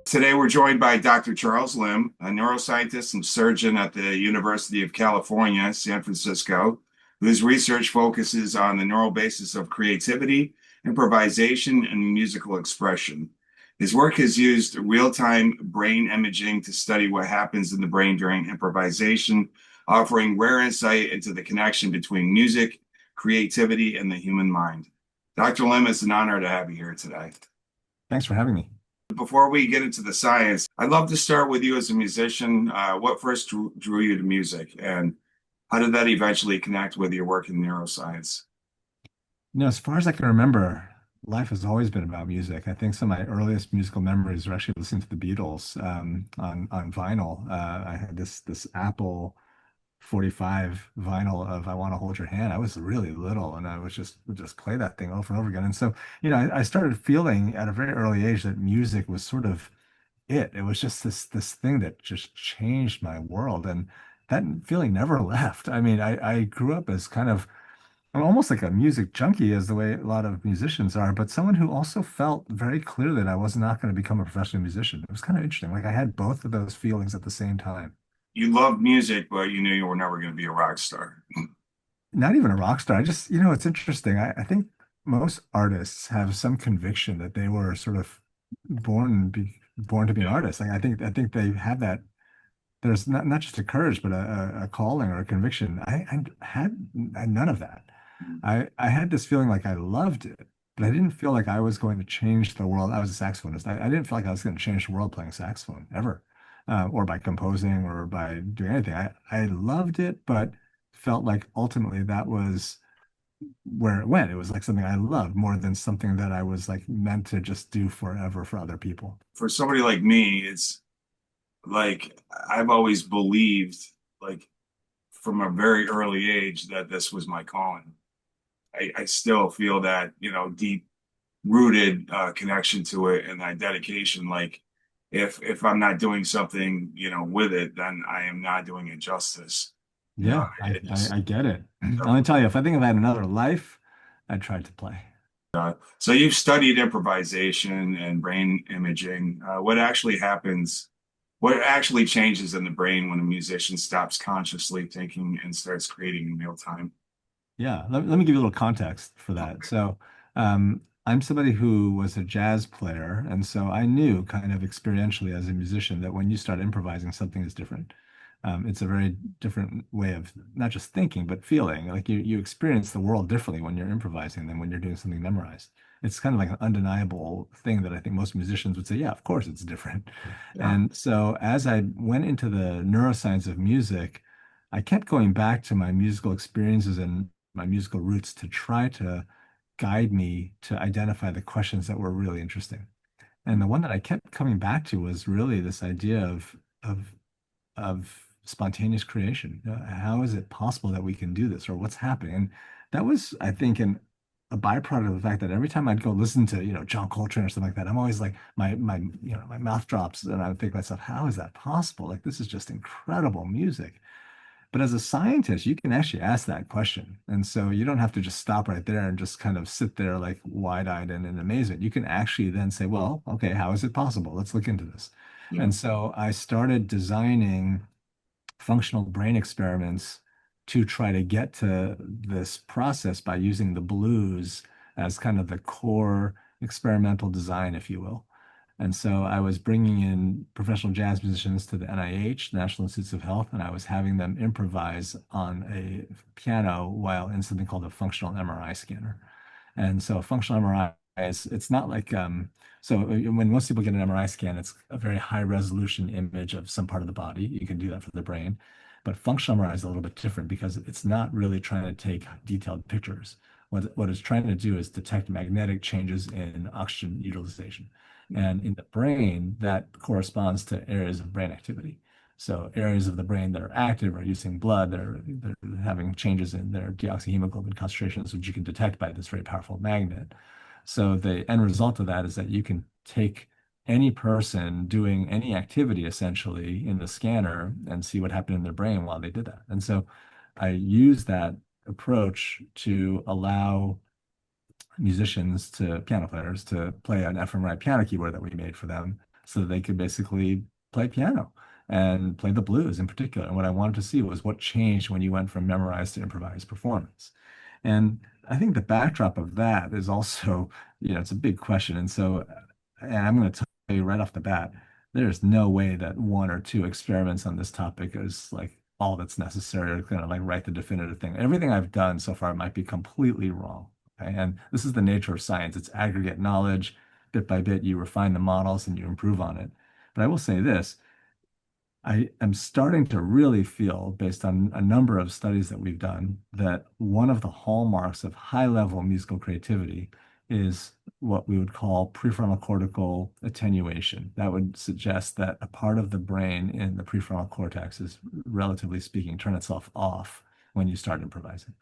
Today, we're joined by Dr. Charles Lim, a neuroscientist and surgeon at the University of California, San Francisco, whose research focuses on the neural basis of creativity, improvisation, and musical expression. His work has used real-time brain imaging to study what happens in the brain during improvisation, offering rare insight into the connection between music, creativity, and the human mind. Dr. Lim, it's an honor to have you here today. Thanks for having me. Before we get into the science, I'd love to start with you as a musician. What first drew you to music, and how did that eventually connect with your work in neuroscience? As far as I can remember, life has always been about music. I think some of my earliest musical memories are actually listening to the Beatles on vinyl. I had this Apple 45 vinyl of "I Want to Hold Your Hand." I was really little, and I was just would just play that thing over and over again. And so, I started feeling at a very early age that music was sort of it. It was just this thing that just changed my world, and that feeling never left. I grew up as kind of I'm almost like a music junkie, as the way a lot of musicians are, but someone who also felt very clear that I was not going to become a professional musician. It was kind of interesting. Like I had both of those feelings at the same time. You loved music, but you knew you were never going to be a rock star. Not even a rock star. I just, it's interesting. I think most artists have some conviction that they were sort of born to be an Yeah. artist. Like I think they have that. There's not just a courage, but a calling or a conviction. I had none of that. I had this feeling like I loved it, but I didn't feel like I was going to change the world. I was a saxophonist. I didn't feel like I was going to change the world playing saxophone ever, or by composing or by doing anything. I loved it, but felt like ultimately that was where it went. It was like something I loved more than something that I was like meant to just do forever for other people. For somebody like me, it's like I've always believed, like from a very early age, that this was my calling. I still feel that, deep rooted connection to it and that dedication. Like if I'm not doing something, with it, then I am not doing it justice. You know, Yeah, I, it I, just I get it. Let me tell you, if I think if I had another life, I'd try to play. so you've studied improvisation and brain imaging. What actually happens? What actually changes in the brain when a musician stops consciously thinking and starts creating in real time? Yeah, let me give you a little context for that. So, I'm somebody who was a jazz player, and so I knew kind of experientially as a musician that when you start improvising, something is different. It's a very different way of not just thinking, but feeling. Like you experience the world differently when you're improvising than when you're doing something memorized. It's kind of like an undeniable thing that I think most musicians would say, yeah, of course it's different. Yeah. And so as I went into the neuroscience of music, I kept going back to my musical experiences and my musical roots to try to guide me to identify the questions that were really interesting. And the one that I kept coming back to was really this idea of spontaneous creation. How is it possible that we can do this, or what's happening? And that was, I think, a byproduct of the fact that every time I'd go listen to, John Coltrane or something like that, I'm always like my mouth drops, and I would think to myself, how is that possible? Like this is just incredible music. But as a scientist, you can actually ask that question. And so you don't have to just stop right there and just kind of sit there like wide-eyed and in amazement. You can actually then say, well, okay, how is it possible? Let's look into this. Yeah. And so I started designing functional brain experiments to try to get to this process by using the blues as kind of the core experimental design, if you will. And so I was bringing in professional jazz musicians to the NIH, National Institutes of Health, and I was having them improvise on a piano while in something called a functional MRI scanner. And so a functional MRI is, it's not like, so when most people get an MRI scan, it's a very high resolution image of some part of the body. You can do that for the brain. But functional MRI is a little bit different because it's not really trying to take detailed pictures. What it's trying to do is detect magnetic changes in oxygen utilization. And in the brain, that corresponds to areas of brain activity. So areas of the brain that are active are using blood, they're having changes in their deoxyhemoglobin concentrations, which you can detect by this very powerful magnet. So the end result of that is that you can take any person doing any activity essentially in the scanner and see what happened in their brain while they did that. And so I use that approach to allow musicians to piano players to play an fMRI piano keyboard that we made for them so that they could basically play piano and play the blues in particular. And what I wanted to see was what changed when you went from memorized to improvised performance. And I think the backdrop of that is also, it's a big question. And I'm going to tell you right off the bat, there's no way that one or two experiments on this topic is like all that's necessary to kind of like write the definitive thing. Everything I've done so far might be completely wrong. Okay? And this is the nature of science. It's aggregate knowledge. Bit by bit, you refine the models and you improve on it. But I will say this, I am starting to really feel, based on a number of studies that we've done, that one of the hallmarks of high-level musical creativity is what we would call prefrontal cortical attenuation. That would suggest that a part of the brain in the prefrontal cortex is, relatively speaking, turn itself off when you start improvising.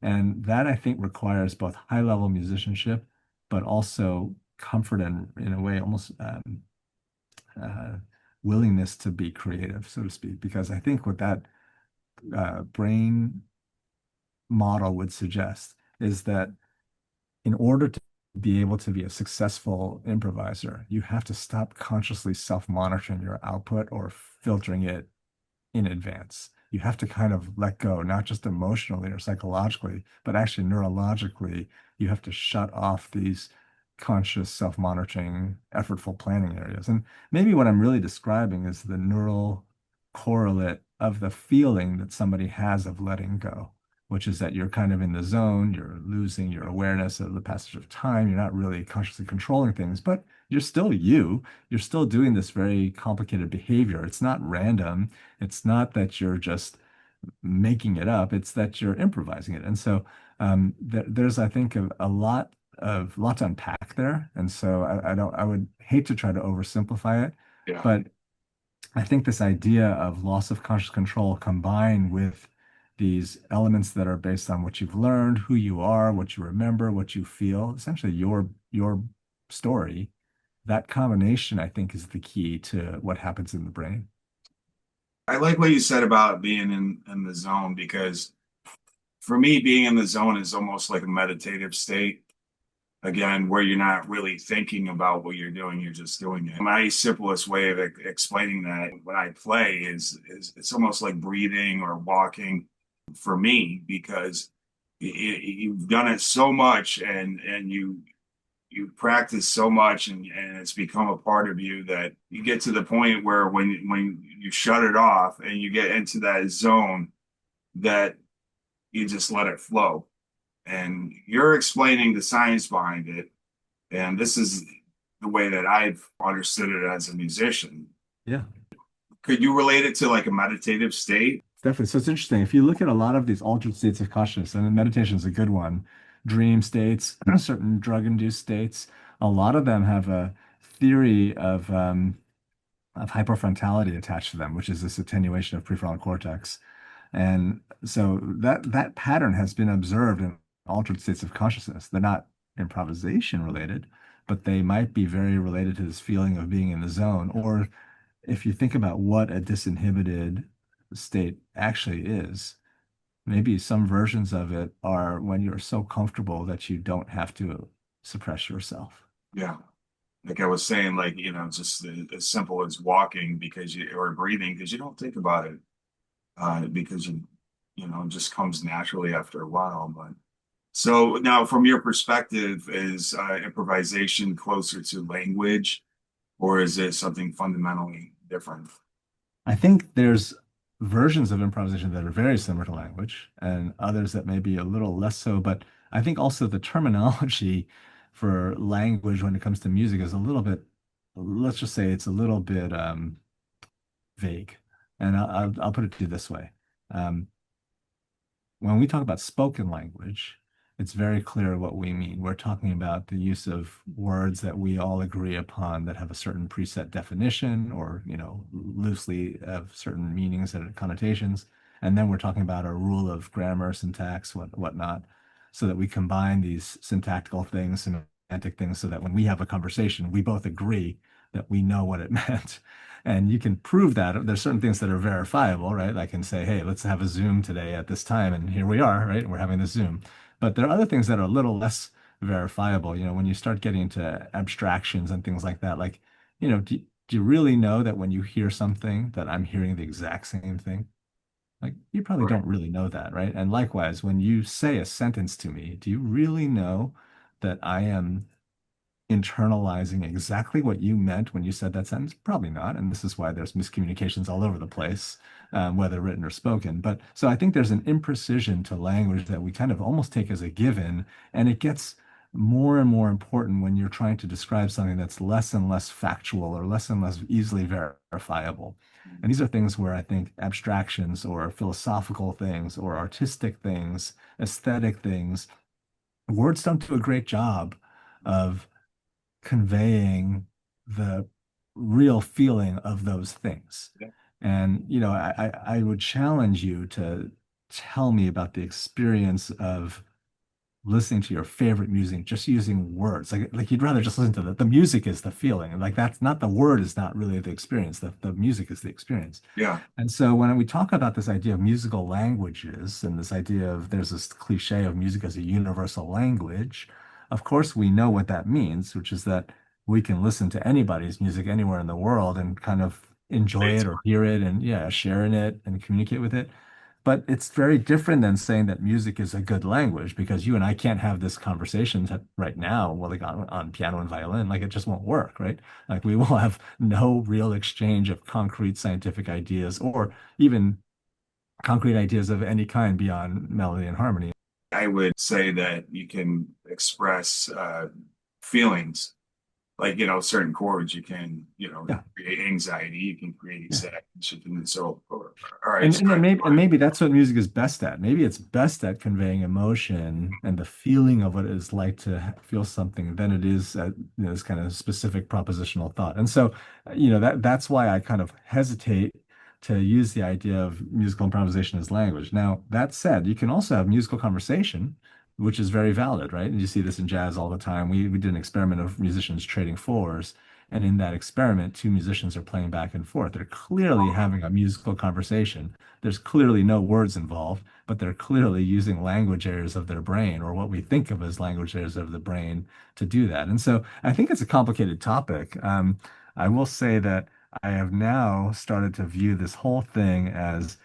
And that I think requires both high-level musicianship, but also comfort and, in a way, almost uh, willingness to be creative, so to speak, because I think what that brain model would suggest is that in order to be able to be a successful improviser, you have to stop consciously self-monitoring your output or filtering it in advance. You have to kind of let go, not just emotionally or psychologically, but actually neurologically. You have to shut off these conscious self-monitoring, effortful planning areas. And maybe what I'm really describing is the neural correlate of the feeling that somebody has of letting go, which is that you're kind of in the zone, you're losing your awareness of the passage of time, you're not really consciously controlling things, but you're still you. You're still doing this very complicated behavior. It's not random. It's not that you're just making it up. It's that you're improvising it. And so there's, I think, a lot to unpack there. And so I would hate to try to oversimplify it, Yeah. but I think this idea of loss of conscious control combined with these elements that are based on what you've learned, who you are, what you remember, what you feel, essentially your story, that combination, I think, is the key to what happens in the brain. I like what you said about being in the zone because for me, being in the zone is almost like a meditative state. Again, where you're not really thinking about what you're doing, you're just doing it. My simplest way of explaining that when I play is it's almost like breathing or walking for me because you've done it so much and you practice so much and it's become a part of you that you get to the point where when you shut it off and you get into that zone that you just let it flow. And you're explaining the science behind it. And this is the way that I've understood it as a musician. Yeah. Could you relate it to like a meditative state? Definitely. So it's interesting. If you look at a lot of these altered states of consciousness, and meditation is a good one, dream states, certain drug-induced states, a lot of them have a theory of hypofrontality attached to them, which is this attenuation of prefrontal cortex. And so that pattern has been observed in altered states of consciousness. They're not improvisation related, but they might be very related to this feeling of being in the zone. Or if you think about what a disinhibited state actually is, maybe some versions of it are when you're so comfortable that you don't have to suppress yourself. Yeah. Like I was saying, like, just as simple as walking because or breathing because you don't think about it because it just comes naturally after a while. But so now, from your perspective, is improvisation closer to language, or is it something fundamentally different? I think there's versions of improvisation that are very similar to language and others that may be a little less so. But I think also the terminology for language when it comes to music is a little bit, let's just say it's a little bit vague. And I'll put it to you this way. Um, when we talk about spoken language, it's very clear what we mean. We're talking about the use of words that we all agree upon that have a certain preset definition or, loosely have certain meanings and connotations. And then we're talking about a rule of grammar, syntax, whatnot, so that we combine these syntactical things, semantic things, so that when we have a conversation, we both agree that we know what it meant. And you can prove that there's certain things that are verifiable, right? I can say, hey, let's have a Zoom today at this time. And here we are, right? We're having this Zoom. But there are other things that are a little less verifiable. When you start getting into abstractions and things like that, like, Do you really know that when you hear something that I'm hearing the exact same thing? Like, you probably Right. don't really know that, right? And likewise, when you say a sentence to me, do you really know that I am internalizing exactly what you meant when you said that sentence? Probably not. And this is why there's miscommunications all over the place, whether written or spoken. But so I think there's an imprecision to language that we kind of almost take as a given. And it gets more and more important when you're trying to describe something that's less and less factual or less and less easily verifiable. And these are things where I think abstractions or philosophical things or artistic things, aesthetic things, words don't do a great job of conveying the real feeling of those things. Yeah. And, I would challenge you to tell me about the experience of listening to your favorite music, just using words. Like you'd rather just listen to the music is the feeling. And like that's not the word is not really the experience. The music is the experience. Yeah. And so when we talk about this idea of musical languages and this idea of there's this cliche of music as a universal language, of course we know what that means, which is that we can listen to anybody's music anywhere in the world and kind of enjoy It's it or hear it and yeah, share in it and communicate with it. But it's very different than saying that music is a good language because you and I can't have this conversation right now, well, like on piano and violin, like it just won't work, right? Like we will have no real exchange of concrete scientific ideas or even concrete ideas of any kind beyond melody and harmony. I would say that you can express feelings like, certain chords. You can, Yeah. create anxiety, you can create Yeah. sadness, you can, or And and then express maybe that's what music is best at. Maybe it's best at conveying emotion and the feeling of what it is like to feel something than it is at this kind of specific propositional thought. And so, that's why I kind of hesitate to use the idea of musical improvisation as language. Now, that said, you can also have musical conversation, which is very valid, right? And you see this in jazz all the time. We did an experiment of musicians trading fours. And in that experiment, two musicians are playing back and forth. They're clearly having a musical conversation. There's clearly no words involved, but they're clearly using language areas of their brain or what we think of as language areas of the brain to do that. And so I think it's a complicated topic. I will say that I have now started to view this whole thing as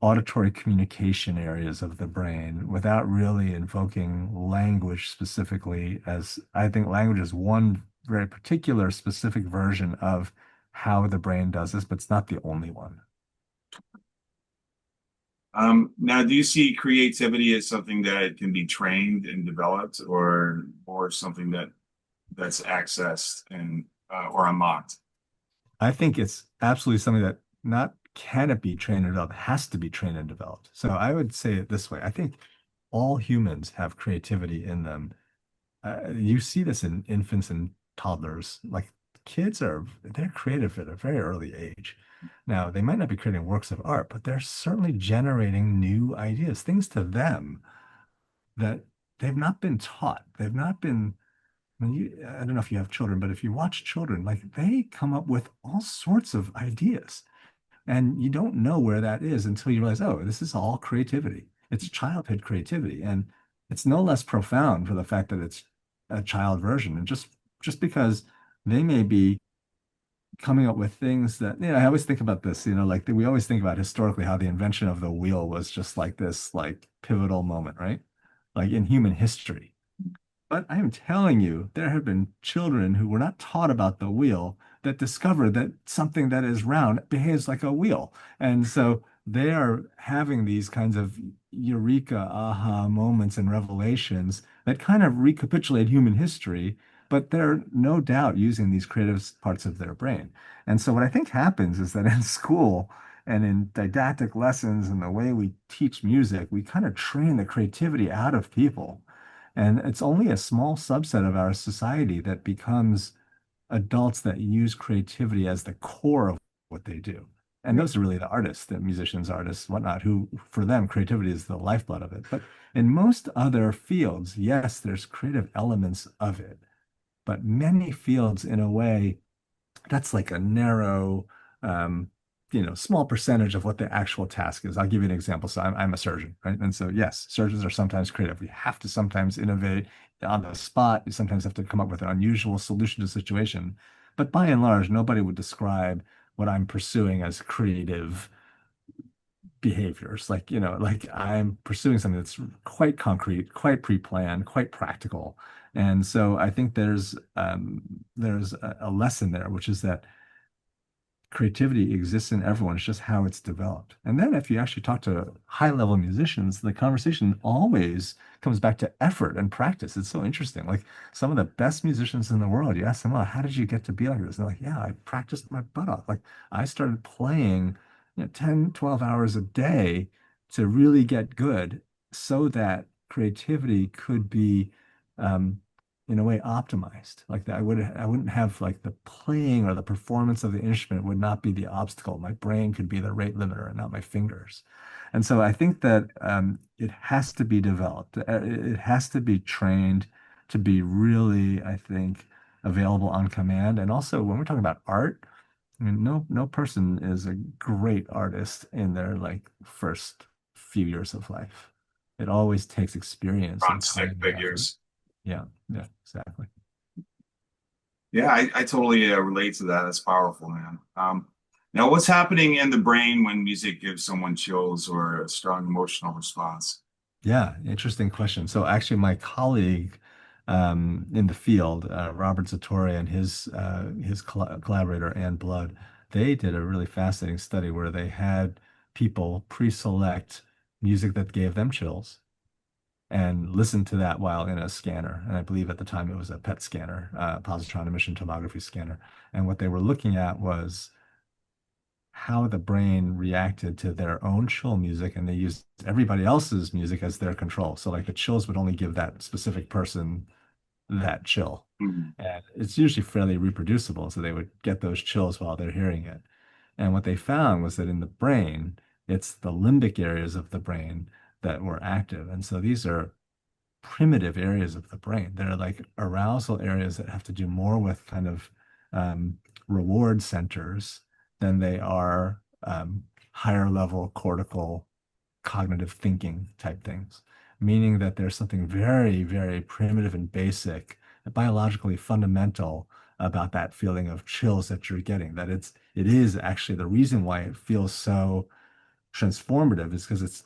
auditory communication areas of the brain without really invoking language specifically, as I think language is one very particular specific version of how the brain does this, but it's not the only one. now, do you see creativity as something that can be trained and developed, or something that's accessed and or unlocked? I think it's absolutely something that not can it be trained and developed, has to be trained and developed. So I would say it this way. I think all humans have creativity in them. You see this in infants and toddlers. Like they're creative at a very early age. Now, they might not be creating works of art, but they're certainly generating new ideas, things to them that they've not been taught. They've not been, I don't know if you have children, but if you watch children, like they come up with all sorts of ideas. And you don't know where that is until you realize, oh, this is all creativity. It's childhood creativity. And it's no less profound for the fact that it's a child version. And just because they may be coming up with things that, I always think about this, like we always think about historically how the invention of the wheel was just like this like pivotal moment, right? Like in human history. But I am telling you, there have been children who were not taught about the wheel that discovered that something that is round behaves like a wheel. And so they are having these kinds of eureka, aha moments and revelations that kind of recapitulate human history, but they're no doubt using these creative parts of their brain. And so what I think happens is that in school and in didactic lessons and the way we teach music, we kind of train the creativity out of people. And it's only a small subset of our society that becomes adults that use creativity as the core of what they do. And Yeah. those are really the artists, the musicians, artists, whatnot, who for them, creativity is the lifeblood of it. But in most other fields, yes, there's creative elements of it. But many fields, in a way, that's like a narrow, um, small percentage of what the actual task is. I'll give you an example. So I'm a surgeon, right? And so, yes, surgeons are sometimes creative. We have to sometimes innovate on the spot. You sometimes have to come up with an unusual solution to a situation. But by and large, nobody would describe what I'm pursuing as creative behaviors. Like, like I'm pursuing something that's quite concrete, quite pre-planned, quite practical. And so I think there's a lesson there, which is that creativity exists in everyone. It's just how it's developed. And then if you actually talk to high level musicians, the conversation always comes back to effort and practice. It's so interesting. Like some of the best musicians in the world, you ask them, oh, how did you get to be like this? And they're like, yeah, I practiced my butt off. Like I started playing, 10, 12 hours a day to really get good so that creativity could be um, in a way optimized like that. I wouldn't have like the playing or the performance of the instrument would not be the obstacle. My brain could be the rate limiter and not my fingers. And so I think that it has to be developed. It has to be trained to be really, I think, available on command. And also when we're talking about art, I mean, no person is a great artist in their like first few years of life. It always takes experience On and stick time and effort. figures. Yeah, yeah, exactly. Yeah, I totally relate to that. That's powerful, man. Now, what's happening in the brain when music gives someone chills or a strong emotional response? Yeah, interesting question. So actually, my colleague in the field, Robert Zatorre and his collaborator Ann Blood, they did a really fascinating study where they had people pre-select music that gave them chills and listen to that while in a scanner. And I believe at the time it was a PET scanner, positron emission tomography scanner. And what they were looking at was how the brain reacted to their own chill music, and they used everybody else's music as their control. So like the chills would only give that specific person that chill. Mhm. And it's usually fairly reproducible, so they would get those chills while they're hearing it. And what they found was that in the brain, it's the limbic areas of the brain that were active. And so these are primitive areas of the brain. They're like arousal areas that have to do more with kind of um, reward centers than they are higher level cortical cognitive thinking type things, meaning that there's something very, very primitive and basic, biologically fundamental about that feeling of chills that you're getting, that it is actually the reason why it feels so transformative is because it's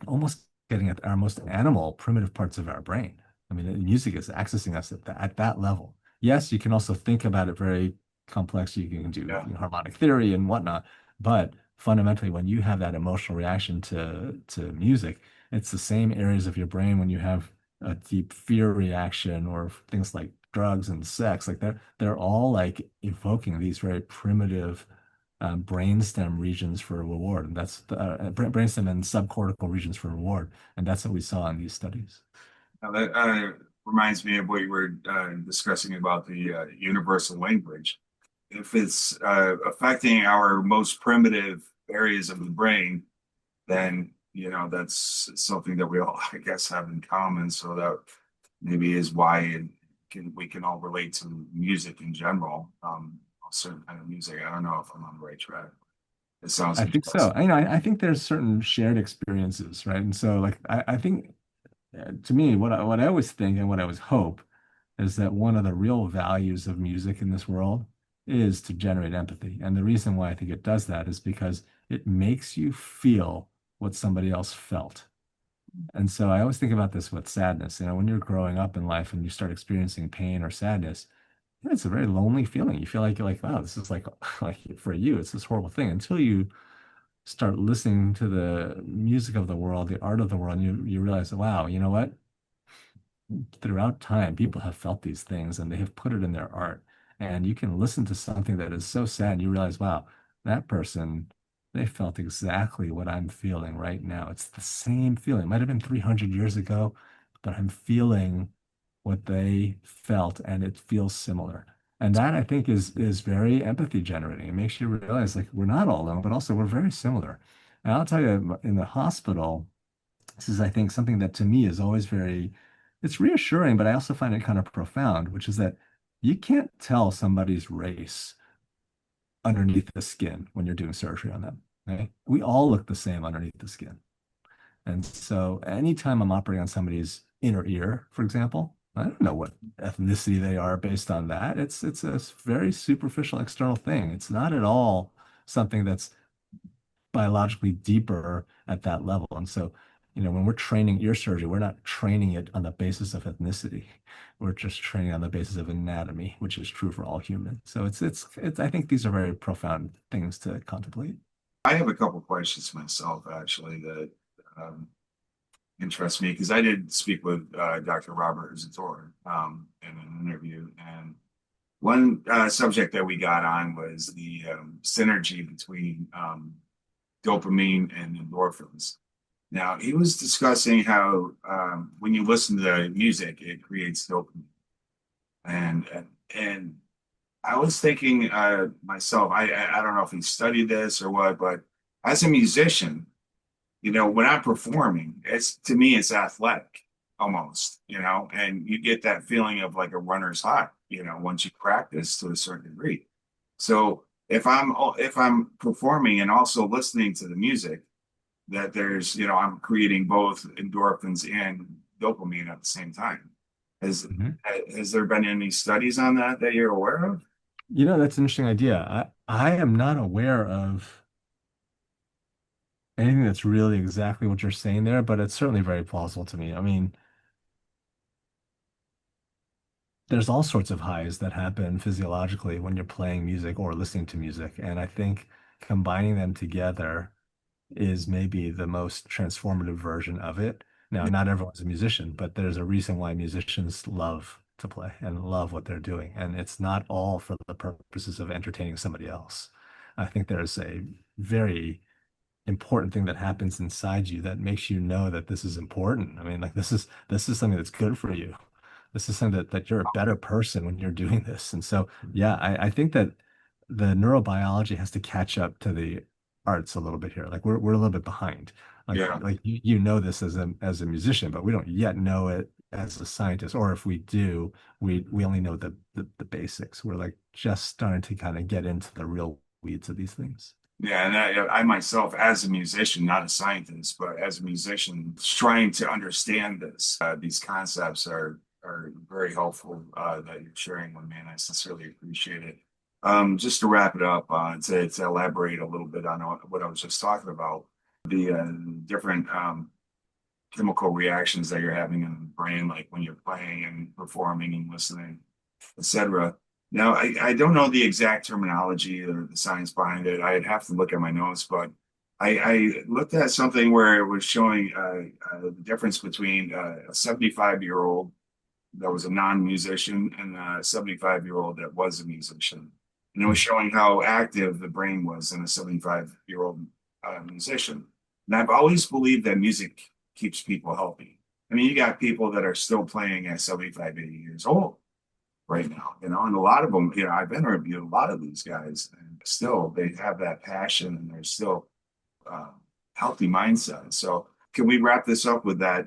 almost getting at our most animal, primitive parts of our brain. I mean, music is accessing us at that level. Yes, you can also think about it very complex. You can do Yeah. harmonic theory and whatnot, but fundamentally, when you have that emotional reaction to music, it's the same areas of your brain when you have a deep fear reaction or things like drugs and sex. Like they're all like evoking these very primitive brainstem regions for reward. And that's the brainstem and subcortical regions for reward. And that's what we saw in these studies. Now that reminds me of what you were discussing about the universal language. If it's affecting our most primitive areas of the brain, then that's something that we all, I guess, have in common. So that maybe is why we can all relate to music in general, a certain kind of music. I don't know if I'm on the right track. It sounds I think so. interesting. I think there's certain shared experiences, right? And so, like, I think to me, what I always think and what I always hope is that one of the real values of music in this world is to generate empathy. And the reason why I think it does that is because it makes you feel what somebody else felt. And so I always think about this with sadness. When you're growing up in life and you start experiencing pain or sadness, it's a very lonely feeling. You feel like you're like, wow, this is like like for you, it's this horrible thing until you start listening to the music of the world, the art of the world, and you realize, wow, you know what? Throughout time, people have felt these things and they have put it in their art. And you can listen to something that is so sad, and you realize, wow, that person, they felt exactly what I'm feeling right now. It's the same feeling. It might have been 300 years ago, but I'm feeling what they felt, and it feels similar. And that I think is very empathy generating. It makes you realize like we're not all alone, but also we're very similar. And I'll tell you, in the hospital, this is, I think, something that to me is always it's reassuring, but I also find it kind of profound, which is that you can't tell somebody's race underneath the skin when you're doing surgery on them. Okay? We all look the same underneath the skin. And so anytime I'm operating on somebody's inner ear, for example, I don't know what ethnicity they are based on that. It's a very superficial external thing. It's not at all something that's biologically deeper at that level. And so, when we're training ear surgery, we're not training it on the basis of ethnicity. We're just training on the basis of anatomy, which is true for all humans. So it's I think these are very profound things to contemplate. I have a couple questions myself, actually, that um, interest me because I did speak with Dr. Robert Zator in an interview, and one subject that we got on was the synergy between dopamine and endorphins. Now, he was discussing how when you listen to music, it creates dopamine, and I was thinking myself, I don't know if he studied this or what, but as a musician, when I'm performing, it's to me, it's athletic almost, and you get that feeling of like a runner's high, once you practice to a certain degree. So if I'm performing and also listening to the music, that I'm creating both endorphins and dopamine at the same time. Has Mhm. has there been any studies on that you're aware of? That's an interesting idea. I am not aware of anything that's really exactly what you're saying there, but it's certainly very plausible to me. I mean, there's all sorts of highs that happen physiologically when you're playing music or listening to music. And I think combining them together is maybe the most transformative version of it. Now, not everyone's a musician, but there's a reason why musicians love to play and love what they're doing. And it's not all for the purposes of entertaining somebody else. I think there's a very important thing that happens inside you that makes you know that this is important. I mean, like this is something that's good for you. This is something that you're a better person when you're doing this. And so, yeah, I think that the neurobiology has to catch up to the arts a little bit here. Like we're a little bit behind. Yeah. Like you know this as a musician, but we don't yet know it as a scientist. Or if we do, we only know the basics. We're like just starting to kind of get into the real weeds of these things. Yeah, and I myself, as a musician, not a scientist, but as a musician, trying to understand these concepts are very helpful that you're sharing with me, and I sincerely appreciate it. Just to wrap it up, to elaborate a little bit on what I was just talking about, the different chemical reactions that you're having in the brain, like when you're playing and performing and listening, etc. Now, I don't know the exact terminology or the science behind it. I'd have to look at my notes, but I looked at something where it was showing the difference between a 75-year-old that was a non-musician and a 75-year-old that was a musician. And it was showing how active the brain was in a 75-year-old musician. And I've always believed that music keeps people healthy. I mean, you got people that are still playing at 75, 80 years old right now, and a lot of them, I've interviewed a lot of these guys, and still they have that passion and they're still uh, healthy mindset. So, can we wrap this up with that?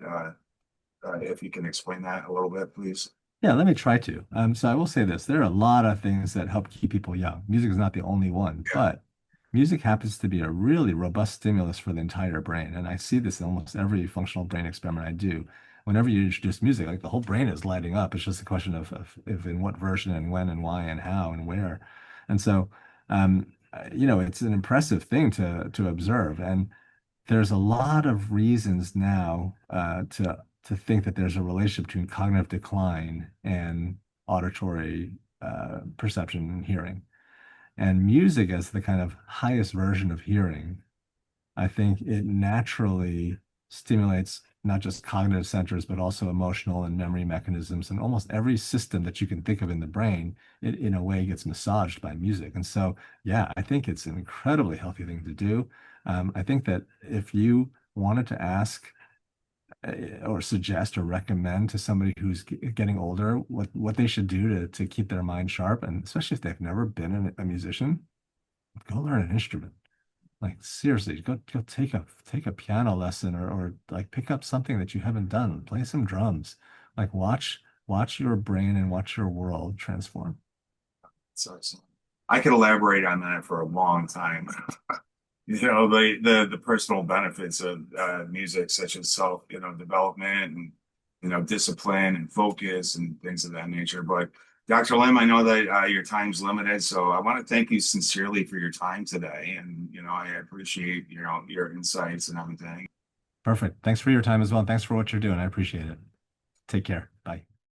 If you can explain that a little bit, please. Yeah, let me try to. So I will say this, there are a lot of things that help keep people young. Music is not the only one, Yeah, but music happens to be a really robust stimulus for the entire brain. And I see this in almost every functional brain experiment I do. Whenever you introduce music, like the whole brain is lighting up. It's just a question of if in what version and when and why and how and where. And so, it's an impressive thing to observe. And there's a lot of reasons now to think that there's a relationship between cognitive decline and auditory perception and hearing. And music as the kind of highest version of hearing, I think it naturally stimulates not just cognitive centers, but also emotional and memory mechanisms. And almost every system that you can think of in the brain, it in a way gets massaged by music. And so, yeah, I think it's an incredibly healthy thing to do. I think that if you wanted to ask or suggest or recommend to somebody who's getting older what they should do to keep their mind sharp, and especially if they've never been a musician, go learn an instrument. Like seriously, go take a piano lesson or like pick up something that you haven't done. Play some drums. Like watch your brain and watch your world transform. so I could elaborate on that for a long time. The personal benefits of music, such as self, development and discipline and focus and things of that nature. But Dr. Lim, I know that your time's limited, so I want to thank you sincerely for your time today. And, I appreciate, your insights and everything. Perfect. Thanks for your time as well. And thanks for what you're doing. I appreciate it. Take care. Bye.